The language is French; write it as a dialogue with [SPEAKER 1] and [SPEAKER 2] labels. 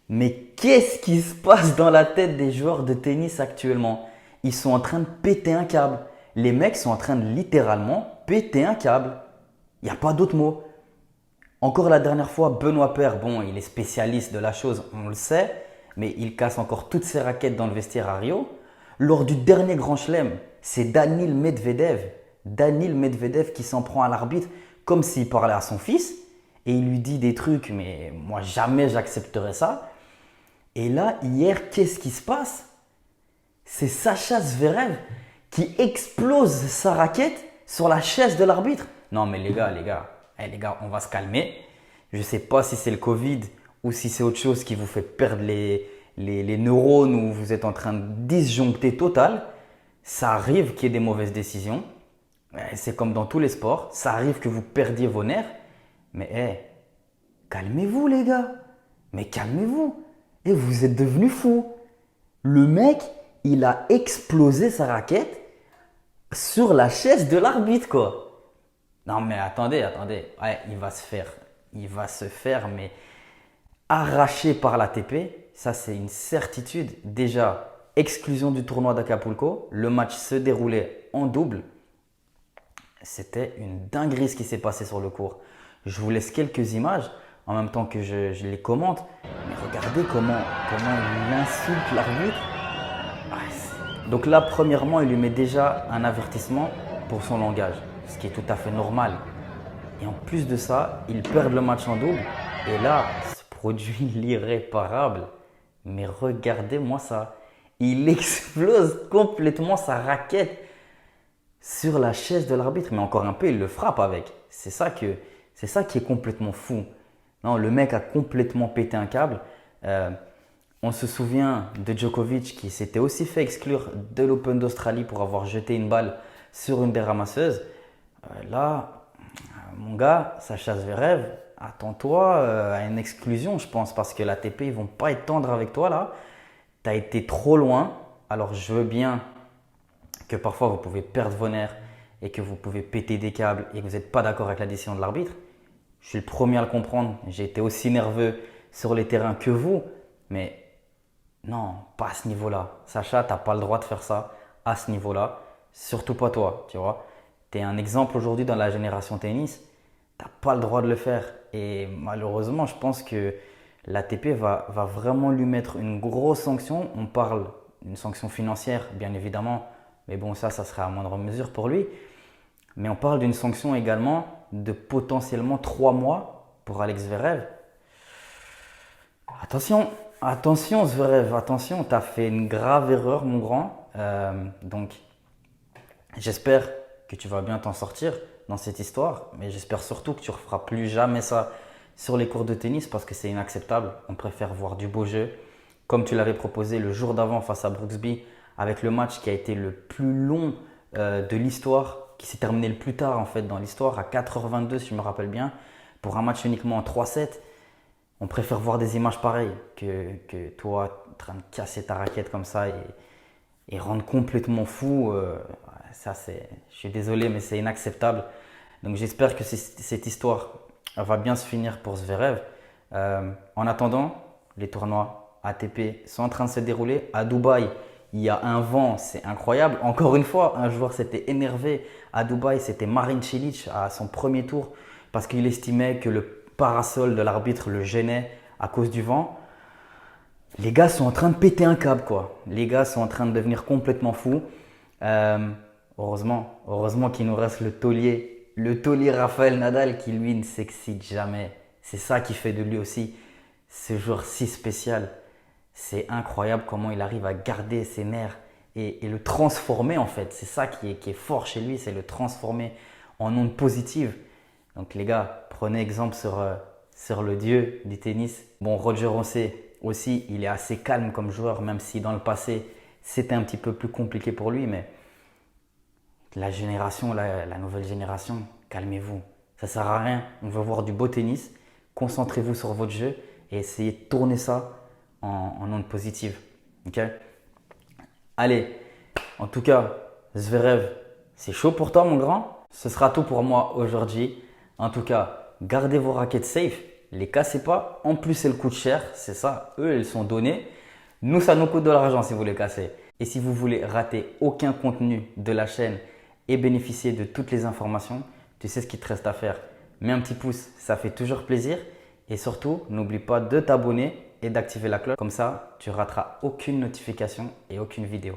[SPEAKER 1] Mais qu'est-ce qui se passe dans la tête des joueurs de tennis actuellement? Ils sont en train de péter un câble. Les mecs sont en train de littéralement péter un câble. Il n'y a pas d'autre mot. Encore la dernière fois, Benoît Paire, bon, il est spécialiste de la chose, on le sait, mais il casse encore toutes ses raquettes dans le vestiaire à Rio. Lors du dernier Grand Chelem, c'est Danil Medvedev qui s'en prend à l'arbitre comme s'il parlait à son fils et il lui dit des trucs, mais moi jamais j'accepterais ça. Et là, hier, qu'est-ce qui se passe? C'est Sacha Zverev qui explose sa raquette sur la chaise de l'arbitre. Non mais les gars, on va se calmer. Je ne sais pas si c'est le Covid ou si c'est autre chose qui vous fait perdre les neurones ou vous êtes en train de disjoncter total. Ça arrive qu'il y ait des mauvaises décisions. C'est comme dans tous les sports. Ça arrive que vous perdiez vos nerfs. Mais calmez-vous les gars. Mais calmez-vous. Et vous êtes devenus fous. Le mec, il a explosé sa raquette sur la chaise de l'arbitre, quoi. Non, mais attendez. Ouais, il va se faire, mais arraché par l'ATP. Ça, c'est une certitude. Déjà, exclusion du tournoi d'Acapulco. Le match se déroulait en double. C'était une dinguerie ce qui s'est passé sur le court. Je vous laisse quelques images en même temps que je les commente. Mais regardez comment il insulte l'arbitre. Donc là, premièrement, il lui met déjà un avertissement pour son langage, ce qui est tout à fait normal. Et en plus de ça, ils perdent le match en double. Et là, se produit l'irréparable. Mais regardez-moi ça. Il explose complètement sa raquette sur la chaise de l'arbitre. Mais encore un peu, il le frappe avec. C'est ça qui est complètement fou. Non, le mec a complètement pété un câble. On se souvient de Djokovic qui s'était aussi fait exclure de l'Open d'Australie pour avoir jeté une balle sur une des ramasseuses. Là, mon gars, Sacha Zverev, attends-toi à une exclusion, je pense, parce que l'ATP, ils vont pas être tendres avec toi là. Tu as été trop loin. Alors, je veux bien que parfois vous pouvez perdre vos nerfs et que vous pouvez péter des câbles et que vous n'êtes pas d'accord avec la décision de l'arbitre. Je suis le premier à le comprendre. J'ai été aussi nerveux sur les terrains que vous. Mais non, pas à ce niveau-là. Sacha, tu n'as pas le droit de faire ça à ce niveau-là. Surtout pas toi, tu vois. Tu es un exemple aujourd'hui dans la génération tennis. Tu n'as pas le droit de le faire. Et malheureusement, je pense que l'ATP va vraiment lui mettre une grosse sanction. On parle d'une sanction financière, bien évidemment. Mais bon, ça serait à moindre mesure pour lui. Mais on parle d'une sanction également de potentiellement 3 mois pour Alex Zverev. Attention Zverev, attention, tu as fait une grave erreur mon grand. Donc j'espère que tu vas bien t'en sortir dans cette histoire. Mais j'espère surtout que tu ne referas plus jamais ça sur les cours de tennis parce que c'est inacceptable. On préfère voir du beau jeu. Comme tu l'avais proposé le jour d'avant face à Brooksby avec le match qui a été le plus long de l'histoire, qui s'est terminé le plus tard en fait dans l'histoire à 4h22 si je me rappelle bien, pour un match uniquement en 3-7. On préfère voir des images pareilles que toi en train de casser ta raquette comme ça et rendre complètement fou. Je suis désolé mais c'est inacceptable. Donc j'espère que cette histoire va bien se finir pour Zverev. En attendant, les tournois ATP sont en train de se dérouler. À Dubaï, il y a un vent, c'est incroyable. Encore une fois, un joueur s'était énervé à Dubaï, c'était Marin Cilic à son premier tour parce qu'il estimait que le parasol de l'arbitre le gênait à cause du vent. Les gars sont en train de péter un câble, quoi. Les gars sont en train de devenir complètement fous. Heureusement qu'il nous reste le taulier Rafael Nadal qui lui ne s'excite jamais. C'est ça qui fait de lui aussi ce joueur si spécial. C'est incroyable comment il arrive à garder ses nerfs et le transformer en fait. C'est ça qui est fort chez lui, c'est le transformer en ondes positives. Donc les gars, prenez exemple sur le dieu du tennis. Bon, Roger aussi, il est assez calme comme joueur, même si dans le passé, c'était un petit peu plus compliqué pour lui. Mais la nouvelle génération, calmez-vous. Ça ne sert à rien. On veut voir du beau tennis. Concentrez-vous sur votre jeu et essayez de tourner ça en ondes positives. Ok? Allez, en tout cas, Zverev, c'est chaud pour toi mon grand. Ce sera tout pour moi aujourd'hui. En tout cas, gardez vos raquettes safe. Les cassez pas. En plus, elles coûtent cher. C'est ça. Eux, elles sont données. Nous, ça nous coûte de l'argent si vous les cassez. Et si vous voulez rater aucun contenu de la chaîne et bénéficier de toutes les informations, tu sais ce qu'il te reste à faire. Mets un petit pouce, ça fait toujours plaisir. Et surtout, n'oublie pas de t'abonner et d'activer la cloche. Comme ça, tu rateras aucune notification et aucune vidéo.